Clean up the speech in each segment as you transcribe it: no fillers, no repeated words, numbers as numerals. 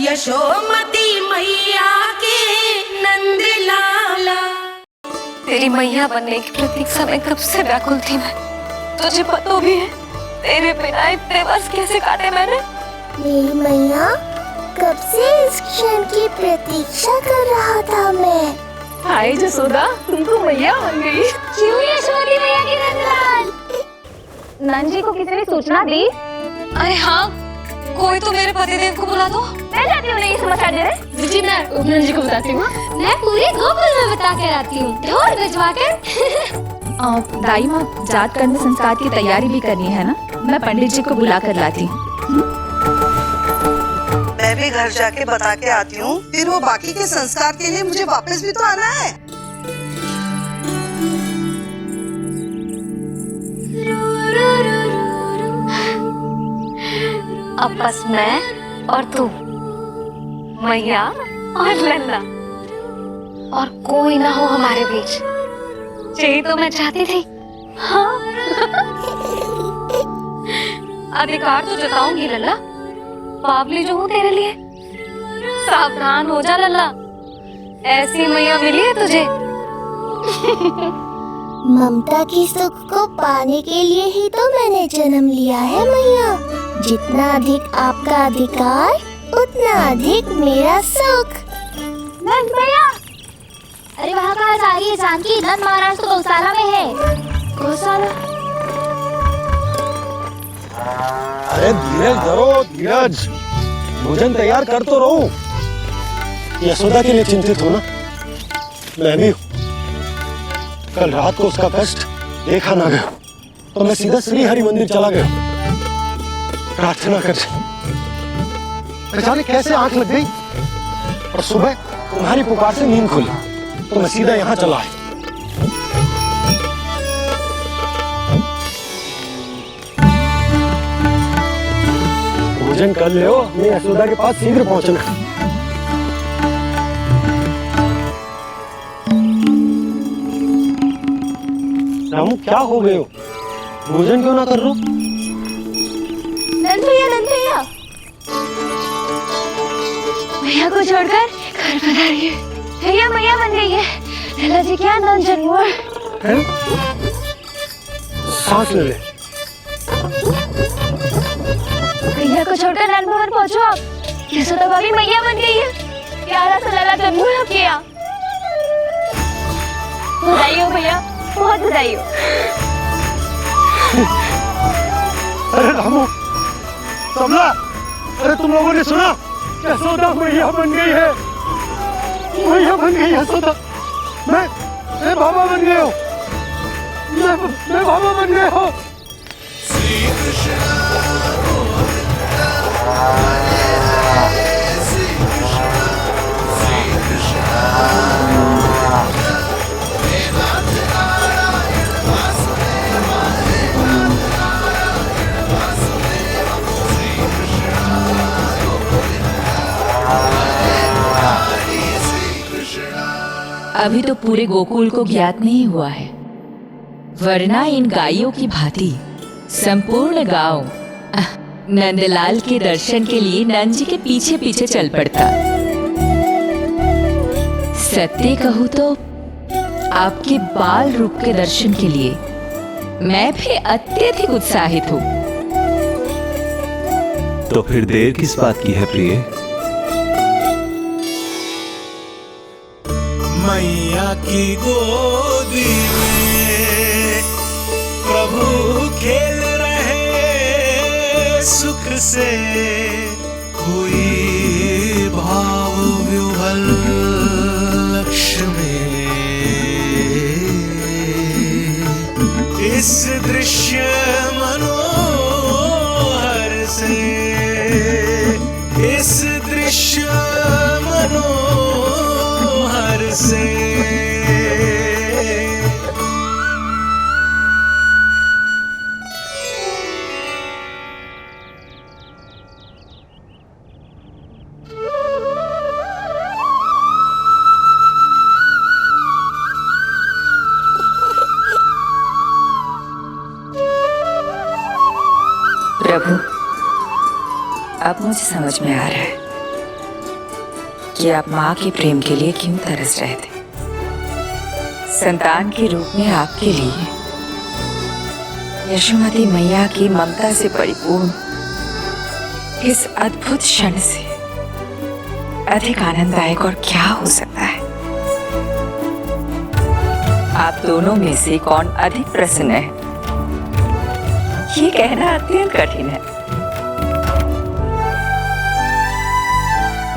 यशोमती मैया के नंद लाला। तेरी मैया बनने की प्रतीक्षा में कब से व्याकुल थी मैं। तुझे पता भी है तेरे बिना इतने वर्ष कैसे काटे मैंने। मेरी मैया, कब से इस क्षण की प्रतीक्षा कर रहा था मैं। हाय जसोदा, तुमको मैया बन गई। क्यों यशोदी मैया की नंदलाल? नंजी को किसी ने सूचना दी? अरे हाँ, कोई तो मेरे पतिदेव को बुला दो। मैं जाती हूँ, नहीं समाचार दे रहे। जी मैं नंजी को बताती हूँ। मैं पूरे गोकुल में बता कर आती हूँ, ढोल भिजवा कर। दाई माँ, जात कर्म संस्कार की तैयारी भी करनी है ना, मैं पंडित जी को बुला कर लाती हूँ। मैं भी घर जाके बता के आती हूँ, फिर वो बाकी के संस्कार के लिए मुझे वापस भी तो आना है। अब बस मैं और तू, मैया और लल्ला, और कोई ना हो हमारे बीच। यही तो मैं चाहती थी। हाँ। अधिकार तो जताऊंगी लल्ला, बावली जो हूँ तेरे लिए। सावधान हो जा लल्ला, ऐसी मैया मिली है तुझे। ममता की सुख को पाने के लिए ही तो मैंने जन्म लिया है मैया। जितना अधिक आपका अधिकार, उतना अधिक मेरा सुख। नंद मैया, अरे वहाँ कहाँ जा रही है जानकी? नंद महाराज तो गौशाला में है। गौशाला? अरे धीरज धरो, धीरज। भोजन तैयार कर तो रहो। यशोदा के लिए चिंतित हो ना? मैं भी हूँ। कल रात को उसका कष्ट देखा ना गया तो मैं सीधा श्री हरि मंदिर चला गया प्रार्थना कर। जाने कैसे आंख लग गई और सुबह तुम्हारी पुकार से नींद खुली तो मैं सीधा यहाँ चला आया। भोजन कर ले, अपनी यशोदा के पास शीघ्र पहुंचना। रामू, क्या हो गए हो? भोजन क्यों ना कर रहे हो? नंद भैया, मैया को छोड़कर घर पधारी है। भैया मैया बन गई है। लल्ला जी क्या नंद जन्मोर है? सांस ले ले। भैया को छोड़कर नंद भवन पहुंचो आप। यशोदा भाभी मैया बन गई है। प्यारा सा लल्ला जन्मोर आपके यहाँ। बधाई हो भैया, बहुत बधाई हो। अरे रामू, कमला, अरे तुम लोगों ने सुना? यशोदा मैया बन गई है। मैया बन गई यशोदा। मैं बाबा बन गया हूँ। मैं बाबा बन गया हूँ। अभी तो पूरे गोकुल को ज्ञात नहीं हुआ है, वरना इन गायों की भांति संपूर्ण गांव नंदलाल के दर्शन के लिए नंद के पीछे पीछे चल पड़ता। सत्य कहूँ तो आपके बाल रूप के दर्शन के लिए मैं भी अत्यधिक उत्साहित हूँ। तो फिर देर किस बात की है प्रिय? मैया की गोदी में प्रभु खेल रहे सुख से, कोई भाव व्यूहल लक्ष्य में। इस दृश्य मनोहर से, इस दृश्य मनोहर से। प्रभु, अब मुझे समझ में आ रहा है कि आप माँ के प्रेम के लिए क्यों तरस रहे थे। संतान के रूप में आपके लिए यशोमती मैया की ममता से परिपूर्ण इस अद्भुत क्षण से अधिक आनंददायक और क्या हो सकता है। आप दोनों में से कौन अधिक प्रसन्न है, ये कहना अत्यंत कठिन है।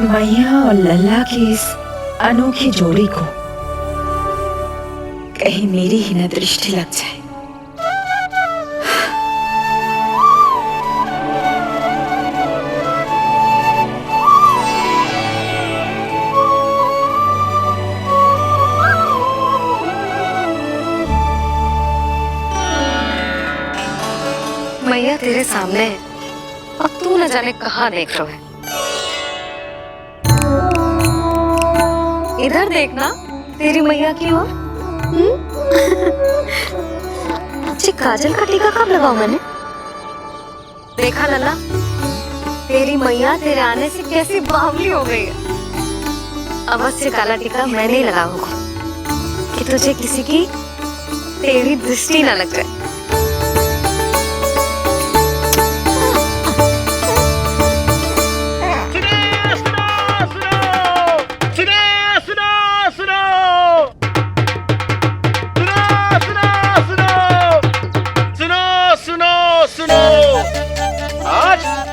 मैया और लल्ला की इस अनोखी जोड़ी को कहीं मेरी ही न दृष्टि लग जाए। मैया तेरे सामने है, अब तू न जाने कहाँ देख रहा है। इधर देखना तेरी मैया की ओर। अच्छी काजल का टीका कब लगाऊं मैंने? देखा लल्ला, तेरी मैया तेरे आने से कैसी बावली हो गई है। अवश्य काला टीका मैंने ही लगा होगा कि तुझे किसी की तेरी दृष्टि न लग जाए।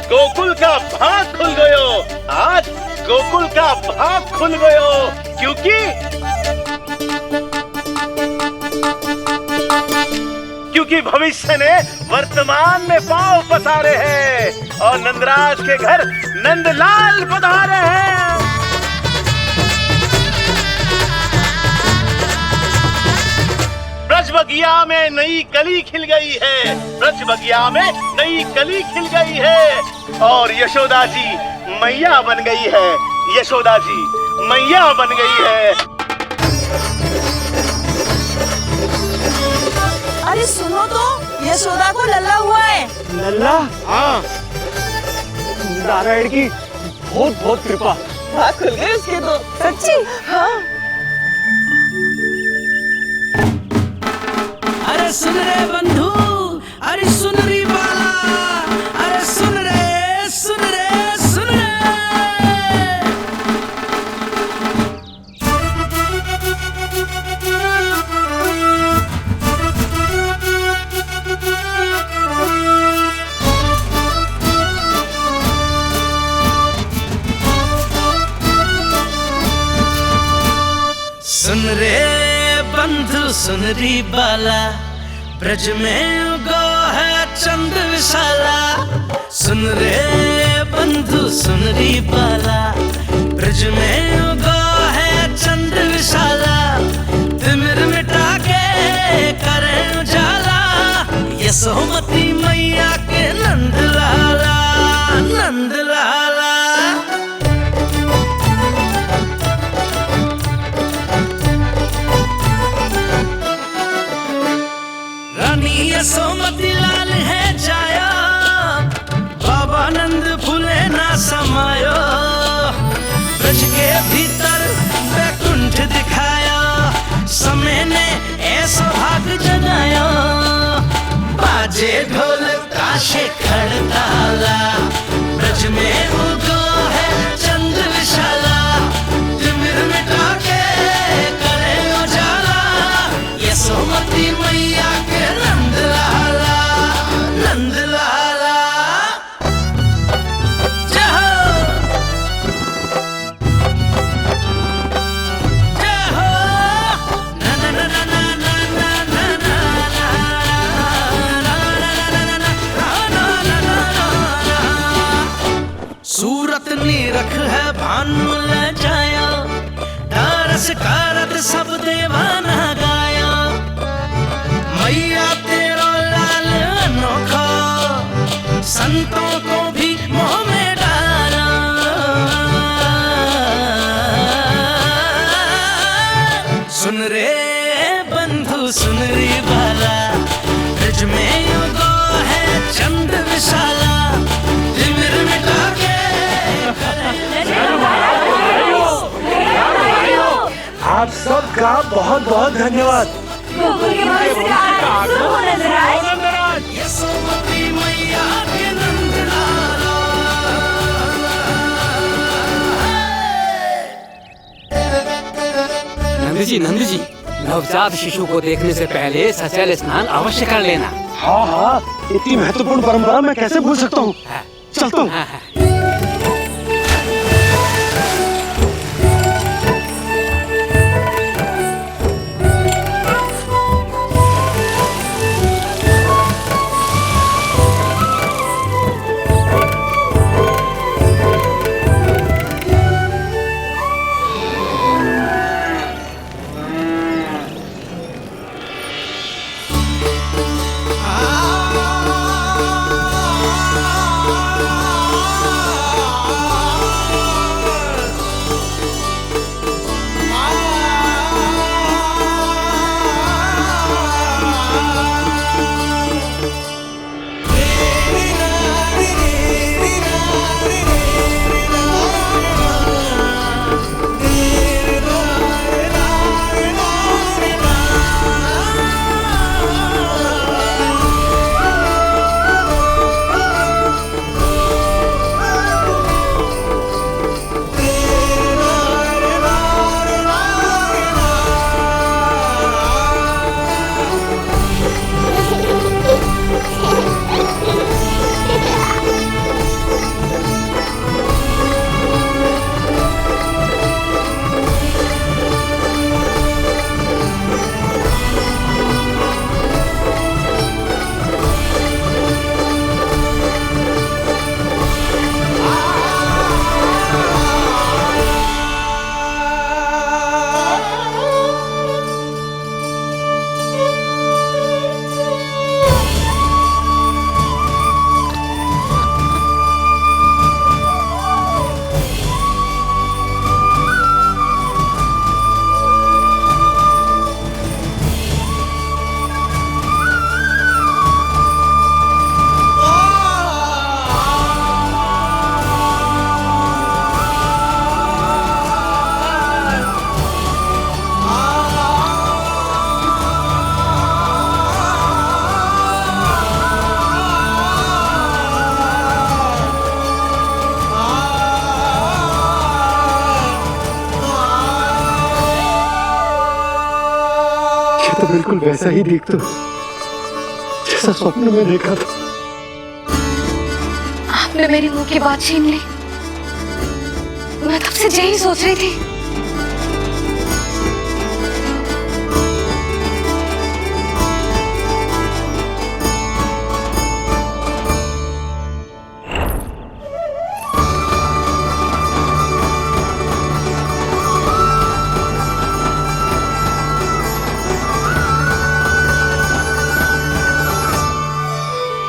गोकुल का भाग खुल गयो, आज गोकुल का भाग खुल गयो, क्योंकि भविष्य ने वर्तमान में पांव पसारे हैं और नंदराज के घर नंदलाल पधारे हैं। ब्रज बगिया में नई कली खिल गई है, ब्रज बगिया में नई कली खिल गई है और यशोदा जी मैया बन गई है, यशोदा जी मैया बन गई है। अरे सुनो तो, यशोदा को लल्ला हुआ है। लल्ला? हाँ, नारायण की बहुत बहुत कृपा। भाग खुल गए उसके तो। सच्ची? हाँ। अरे सुन रे बंधु, अरे सुन रे बाला, अरे सुन रे, सुन रे, सुन रे। सुन रे बंधु, सुन री बाला, ब्रज में उगो है चंद विशाला। सुन रे बंधु, सुन री बाला, ब्रज में उगो है चंद विशाला। तिमिर मिटा के करे उजाला, यशोमती मैया के नंद लाला, नंद लाला। रानी यशोमती लाल है जाया, बाबा नंद फूले ना समायो। ब्रज के भीतर बैकुंठ दिखाया, समय ने ऐसा भाग जगाया। बाजे ढोल काशे खड़ताला, ब्रज में उगो है चंद विशाला। तिमिर मिटा के करे उजाला, यशोमती मैया के नंद लाला, नंद लाला। जय हो, जय हो, ना ना ना ना ना ना ना ना ना। सूरत निरख है भानु ले जाया, दारस कारत सब देवाना गाया। मैया तेरा लाल अनोखा, संतों को भी मोह में डाला। सुन रे बंधु, सुन रे बाला, ब्रज में उगो है चंद विशाला। तिमिर मिटा के आप सबका बहुत बहुत धन्यवाद। यशोमती मैया के नंदलाला। नंद जी नवजात शिशु को देखने से पहले सचैल स्नान अवश्य कर लेना। हाँ हाँ, इतनी महत्वपूर्ण परंपरा मैं कैसे भूल सकता हूँ। चलता हूँ। तो बिल्कुल वैसा ही दिखता जैसा स्वप्न में देखा था। आपने मेरी मुंह की बात छीन ली। मैं तब से यही सोच रही थी।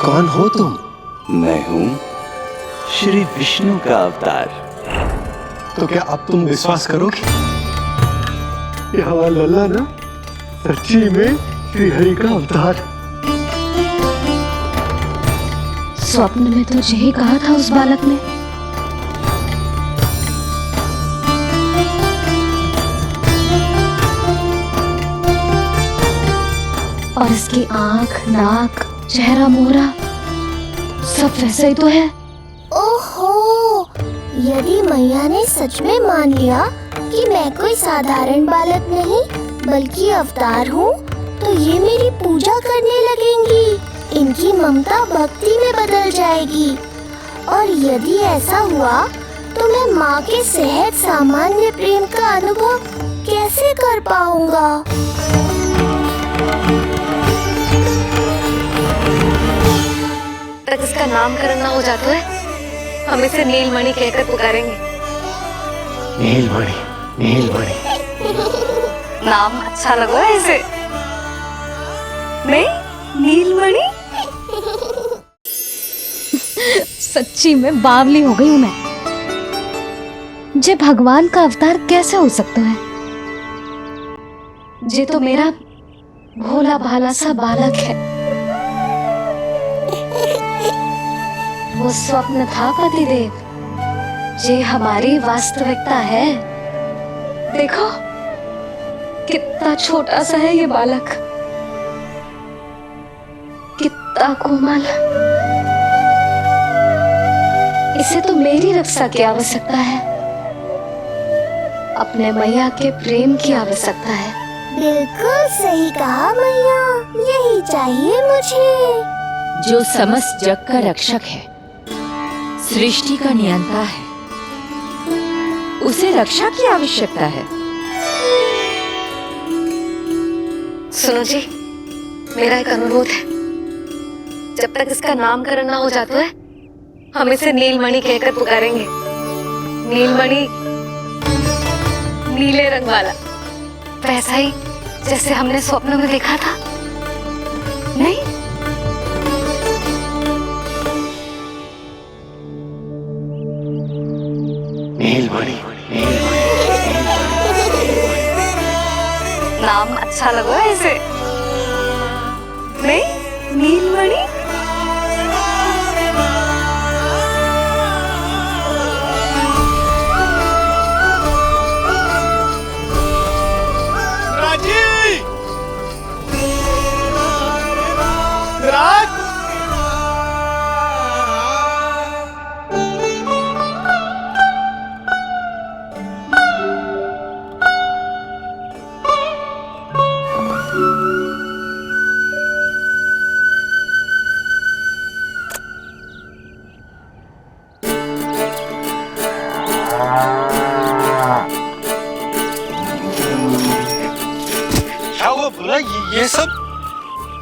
कौन हो तुम? मैं हूँ श्री विष्णु का अवतार। तो क्या अब तुम विश्वास करोगे? ये हमारा लल्ला ना सच्ची में श्री हरि का अवतार। स्वप्न में तो यही कहा था उस बालक ने। और इसकी आंख, नाक, चेहरा, मोहरा सब वैसा ही तो है। ओहो, यदि मैया ने सच में मान लिया कि मैं कोई साधारण बालक नहीं बल्कि अवतार हूँ, तो ये मेरी पूजा करने लगेंगी। इनकी ममता भक्ति में बदल जाएगी। और यदि ऐसा हुआ तो मैं माँ के सहज सामान्य प्रेम का अनुभव कैसे कर पाऊंगा? तक इसका नामकरण ना हो जाता है, हम इसे नीलमणि कहकर पुकारेंगे। नीलमणि, नीलमणि। नाम अच्छा लगा है इसे? नहीं, नीलमणि। सच्ची में बावली हो गई हूँ मैं। जे भगवान का अवतार कैसे हो सकता है? जे तो मेरा भोला भाला सा बालक है। वो स्वप्न था पतिदेव, ये हमारी वास्तविकता है। देखो, कितना छोटा सा है ये बालक, कितना कोमल। इसे तो मेरी रक्षा की आवश्यकता है, अपने मैया के प्रेम की आवश्यकता है। बिल्कुल सही कहा मैया, यही चाहिए मुझे। जो समस्त जग का रक्षक है, सृष्टि का नियंता है, उसे रक्षा की आवश्यकता है। सुनो जी, मेरा एक अनुरोध है, जब तक इसका नामकरण ना हो जाता है, हम इसे नीलमणि कहकर पुकारेंगे। नीलमणि, नीले रंग वाला, वैसा ही जैसे हमने स्वप्न में देखा था, नहीं? नीलमणि। नाम अच्छा लगा इसे, नहीं? नीलमणि।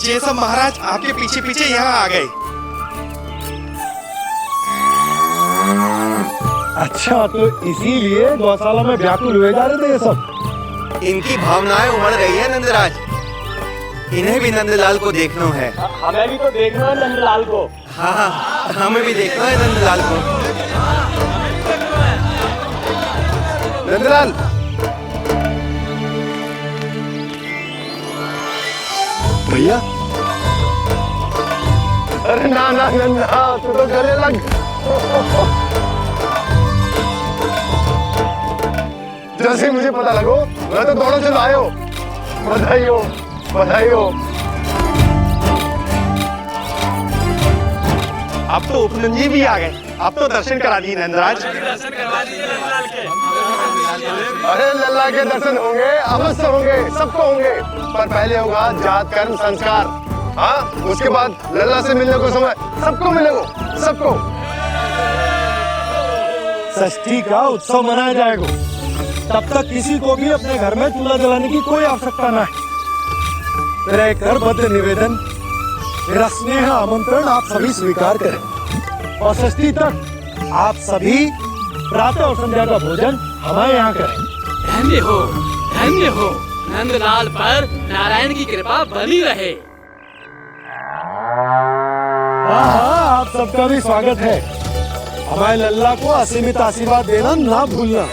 ये सब महाराज आपके पीछे पीछे यहाँ आ गए। अच्छा, तो इसीलिए गौशाला में व्याकुल हुए जा रहे थे ये सब। इनकी भावनाएं उमड़ रही है नंदराज, इन्हें भी नंदलाल को देखना है। हमें भी तो देखना है नंदलाल को। हाँ, हमें भी देखना है नंदलाल को। नंदलाल, भैया। अरे ना ना नंदा, तू तो गले लग। जैसे मुझे पता लगो, मैं तो दौड़ो चलो आयो। बधाई हो, बधाई हो। अब तो उपनंदी भी आ गए, अब तो दर्शन करा दिए नंदराज। अरे लल्ला के दर्शन होंगे, अवश्य होंगे, सबको होंगे, पर पहले होगा जात कर्म संस्कार। हाँ, उसके बाद लल्ला से मिलने को समय सबको मिलेगा, सबको। षष्ठी का उत्सव मनाया जाएगा, तब तक किसी को भी अपने घर में चूल्हा जलाने की कोई आवश्यकता न है। मेरा एक करबद्ध निवेदन, मेरा स्नेह आमंत्रण आप सभी स्वीकार करें, और षष्ठी तक आप सभी प्रातः और संध्या का भोजन हमारे यहाँ करें। धन्य हो, धन्य हो, नंदलाल पर नारायण की कृपा बनी रहे। हाँ, आप सबका भी स्वागत है। हमारे लल्ला को असीमित आशीर्वाद देना ना भूलना।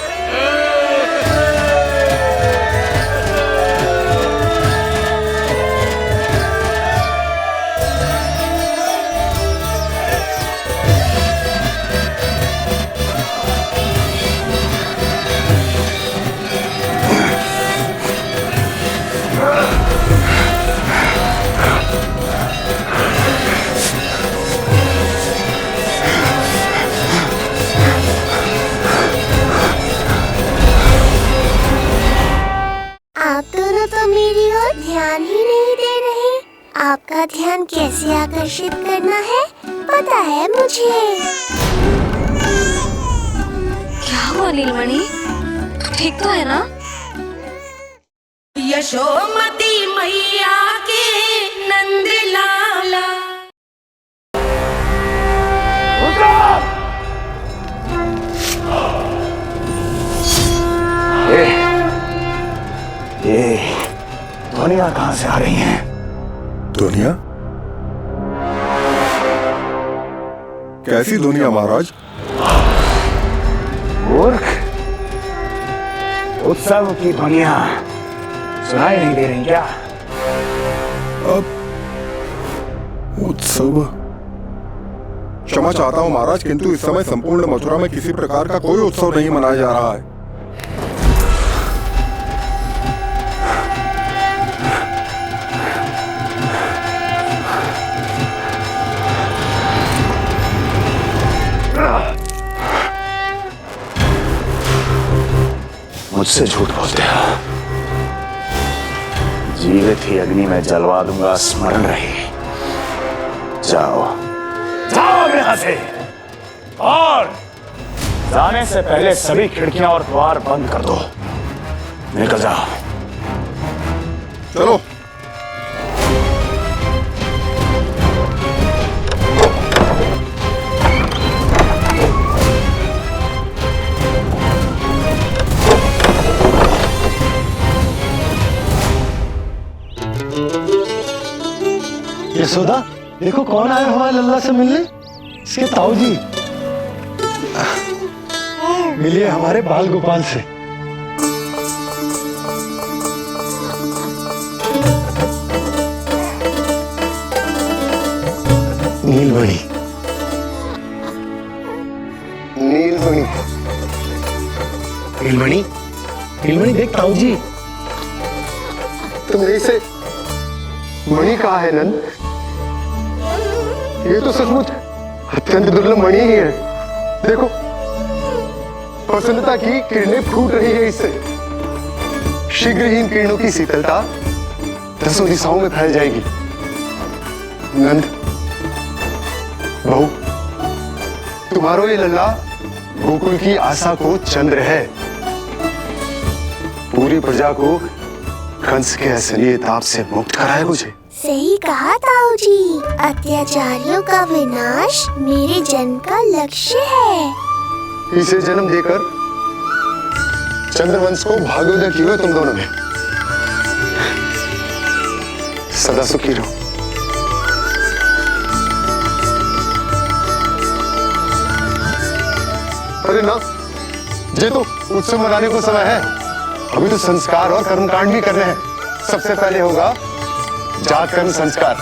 ध्यान ही नहीं दे रहे। आपका ध्यान कैसे आकर्षित करना है पता है मुझे। क्या हुआ नीलमणि, ठीक तो है ना? यशोमती मैया के नंदलाला। ये ध्वनियाँ कहाँ से आ रही हैं? ध्वनियाँ? कैसी ध्वनियाँ महाराज? मूर्ख, उत्सव की ध्वनियाँ सुनाई नहीं दे रही क्या? अब उत्सव? क्षमा चाहता हूँ महाराज, किंतु इस समय संपूर्ण मथुरा में किसी प्रकार का कोई उत्सव नहीं मनाया जा रहा है। मुझसे झूठ बोलते हो। जीवित ही अग्नि में जलवा दूंगा, स्मरण रहे। जाओ जाओ यहाँ से, और जाने से पहले सभी खिड़कियां और द्वार बंद कर दो। निकल जाओ। चलो। यशोदा, देखो कौन आया हुआ है लल्ला से मिलने। इसके ताऊ जी। मिलिए हमारे बाल गोपाल से। नीलमणि। नीलमणि। नीलमणि, नीलमणि देख ताऊ जी। तुमने इसे मणि कहा है नंद? ये तो सचमुच अत्यंत दुर्लभ मणि ही है। देखो, प्रसन्नता की किरणें फूट रही है इससे। शीघ्र ही इन किरणों की शीतलता दसों दिशाओं में फैल जाएगी। नंद, बहू, तुम्हारो ये लल्ला गोकुल की आशा को चंद्र है। पूरी प्रजा को कंस के असली ताप से मुक्त कराए मुझे। सही कहा ताऊ जी, अत्याचारियों का विनाश मेरे जन्म का लक्ष्य है। इसे जन्म देकर चंद्रवंश को भाग्योदय किए तुम दोनों ने। सदा सुखी रहो। अरे ना, ये तो उत्सव मनाने को समय है। अभी तो संस्कार और कर्मकांड भी करने हैं। सबसे पहले होगा जात कर्म संस्कार।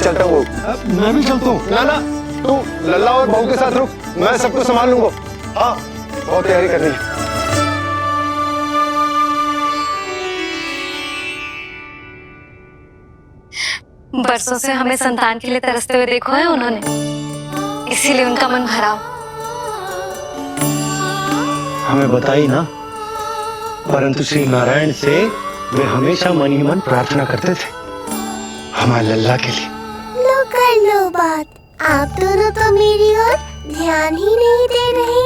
चलता हूँ। मैं भी चलता हूँ। ना ना, तू लल्ला और बहू के साथ रुक, मैं सबको संभाल लूंगा। हाँ, बहुत तैयारी करनी है। बरसों से हमें संतान के लिए तरसते हुए देखो है उन्होंने, इसीलिए उनका मन भरा हो। हमें बताई ना, परंतु श्री नारायण से वे हमेशा मन ही मन प्रार्थना करते थे हमारे लल्ला के लिए। लो कर लो बात। आप दोनों तो मेरी ओर ध्यान ही नहीं दे रहे।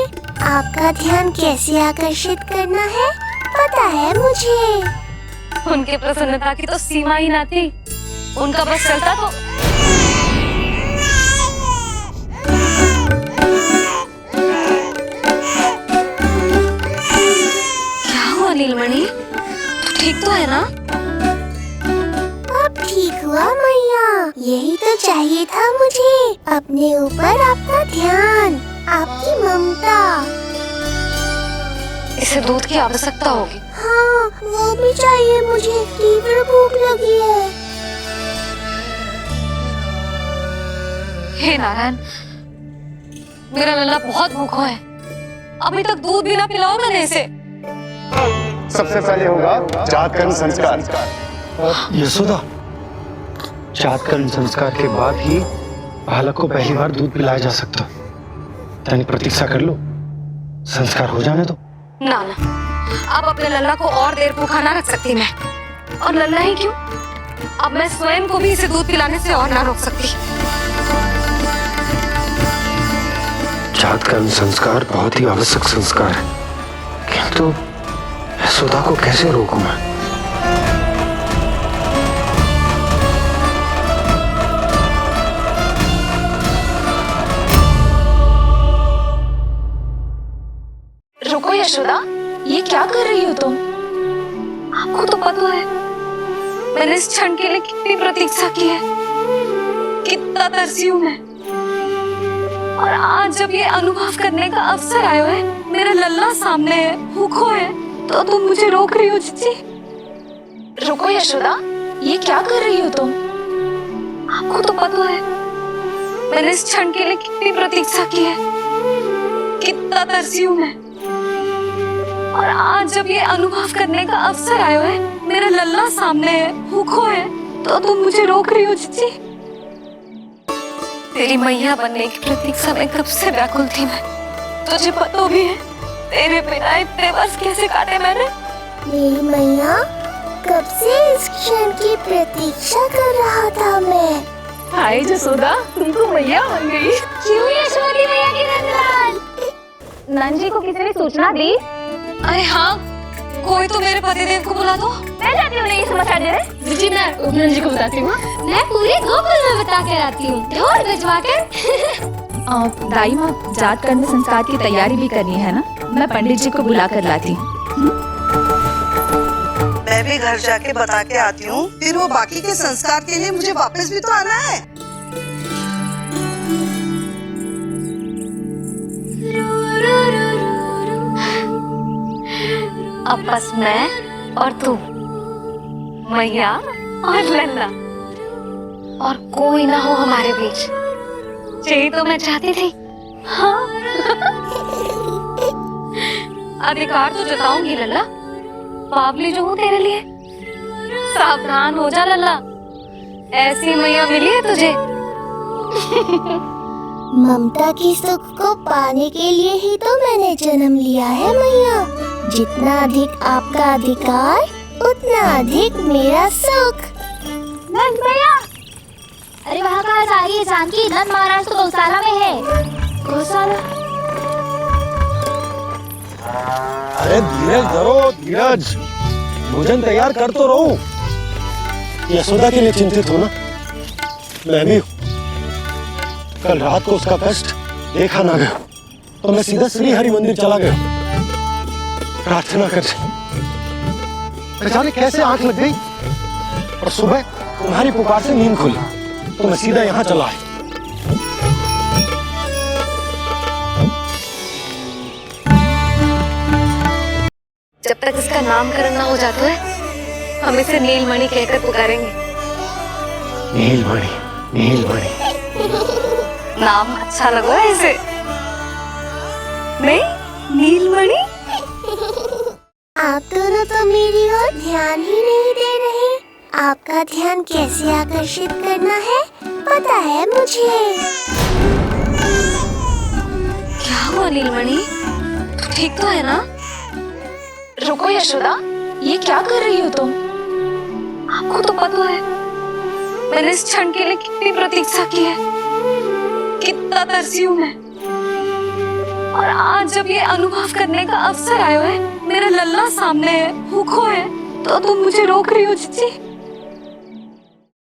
आपका ध्यान कैसे आकर्षित करना है पता है मुझे। उनके प्रसन्नता की तो सीमा ही ना थी। उनका बस चलता तो क्या हुआ नीलमणि, तू ठीक तो है ना? अब ठीक हुआ मैया, यही तो चाहिए था मुझे। अपने ऊपर आपका ध्यान, आपकी ममता। इसे दूध की आवश्यकता होगी। हाँ, वो भी चाहिए मुझे। तीव्र भूख लगी है। हे नारायण, मेरा लल्ला बहुत भूखा है। अभी तक दूध भी ना पिलाओ मैंने इसे। सबसे पहले होगा जात कर्म संस्कार। यशोदा, जात कर्म संस्कार के बाद ही बालक को पहली बार दूध पिलाया जा सकता। तनिक प्रतीक्षा कर लो, संस्कार हो जाने दो। ना ना, अब अपने लल्ला को और देर भूखा ना रख सकती मैं। और लल्ला ही क्यों, अब मैं स्वयं को भी इसे दूध पिलाने से और ना रोक सकती। जात कर्म संस्कार बहुत ही आवश्यक संस्कार है, किंतु यशोदा को कैसे रोकूं मैं? रुको यशोदा, ये क्या कर रही हो तुम? आपको तो पता है मैंने इस क्षण के लिए कितनी प्रतीक्षा की है, कितना तरसी हूं मैं। और आज जब ये अनुभव करने का अवसर आया है, मेरा लल्ला सामने है, भूखो है, तो तुम मुझे रोक रही हो जीजी? रुको यशोदा, ये क्या कर रही हो तुम? आपको तो पता है मैंने इस क्षण के लिए कितनी प्रतीक्षा की है, कितना तरसी हूं मैं। और आज जब ये अनुभव करने का अवसर आया है, मेरा लल्ला सामने है, भूखो है, तो तुम मुझे रोक रही हो जीजी? तेरी मैया बनने की प्रतीक्षा में कब से व्याकुल थी मैं। तुझे पता भी है तेरे बिना इतने वर्ष कैसे काटे मैंने। मेरी मैया, कब से इस क्षण की प्रतीक्षा कर रहा था मैं। हाय जसोदा, तुमको मैया बन गई। क्यों यशोदी मैया की नंदलाल? नंजी को किसी ने सूचना दी? अरे हाँ, कोई तो मेरे पतिदेव को बुला दो। मैं जाती हूँ, नहीं समाचार दे रहे। जी मैं नंजी को बताती हूँ। मैं पूरे गोकुल में बता कर आती हूँ, ढोल भिजवा कर। दाई माँ, जात कर्म संस्कार की तैयारी भी करनी है ना, मैं पंडित जी को बुला कर लाती हूँ। मैं भी घर जाके बता के आती हूँ, फिर वो बाकी के संस्कार के लिए मुझे वापस भी तो आना है। अब बस मैं और तू, मैया और लल्ला, और कोई ना हो हमारे बीच। यही तो मैं चाहती थी। हाँ। अधिकार तो जताऊंगी लल्ला, बावली जो हूँ तेरे लिए। सावधान हो जा लल्ला, ऐसी मैया मिली है तुझे। ममता की सुख को पाने के लिए ही तो मैंने जन्म लिया है मैया। जितना अधिक आपका अधिकार, उतना अधिक मेरा सुख। नंद भैया, अरे वहाँ कहाँ जा रही है जानकी? नंद महाराज तो गौशाला में है। गौशाला? अरे धीरज धरो, धीरज। भोजन तैयार कर तो रहो। यशोदा के लिए चिंतित हो ना? मैं भी हूँ। कल रात को उसका कष्ट देखा ना गया, तो मैं सीधा श्री हरि मंदिर चला गया प्रार्थना कर। न जाने कैसे आंख लग गई और सुबह तुम्हारी पुकार से नींद खुली, तो मैं सीधा यहाँ चला आया। जब तक इसका नामकरण ना हो जाता है, हम इसे नीलमणि कहकर पुकारेंगे। नीलमणि, नीलमणि। नाम अच्छा लगा है इसे? नहीं, नीलमणि। आप दोनों तो मेरी ओर ध्यान ही नहीं दे रहे। आपका ध्यान कैसे आकर्षित करना है पता है मुझे। क्या हुआ नीलमणि? ठीक तो है ना? रुको यशोदा, ये क्या कर रही हो तुम? आपको तो पता है मैंने इस क्षण के लिए कितनी प्रतीक्षा की है, कितना तरसी हूँ मैं। और आज जब ये अनुभव करने का अवसर आया है, मेरा लल्ला सामने है, भूखो है, तो तुम मुझे रोक रही हो जीजी?